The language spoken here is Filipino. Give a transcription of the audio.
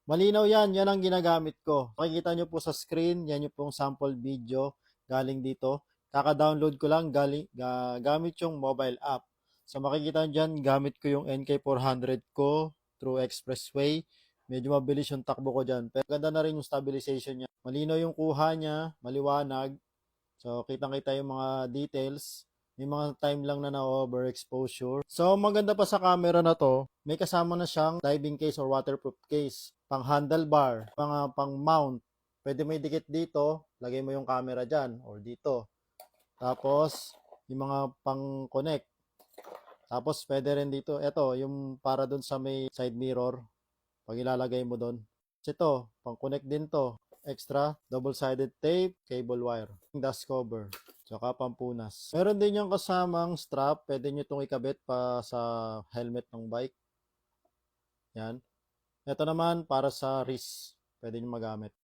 Malinaw yan, yan ang ginagamit ko. Makikita nyo po sa screen, yan yung pong sample video galing dito. Kaka-download ko lang gamit yung mobile app. So makikita nyo dyan, gamit ko yung NK400 ko through Expressway. Medyo mabilis yung takbo ko dyan. Pero ganda na rin yung stabilization niya. Malinaw yung kuha niya, maliwanag. So kitang-kita yung mga details. May mga time lang na na-overexposure. So maganda pa sa camera na to, may kasama na siyang diving case or waterproof case. Pang handlebar, mga pang mount. Pwede may dikit dito, lagay mo yung camera dyan or dito. Tapos, yung mga pang connect. Tapos pwede rin dito, eto, yung para dun sa may side mirror, pag ilalagay mo dun. Ito, pang connect din to. Extra, double-sided tape, cable wire, dust cover, tsaka pampunas. Meron din yung kasamang strap, pwede nyo itong ikabit pa sa helmet ng bike. Yan. Ito naman para sa wrist, pwede nyo magamit.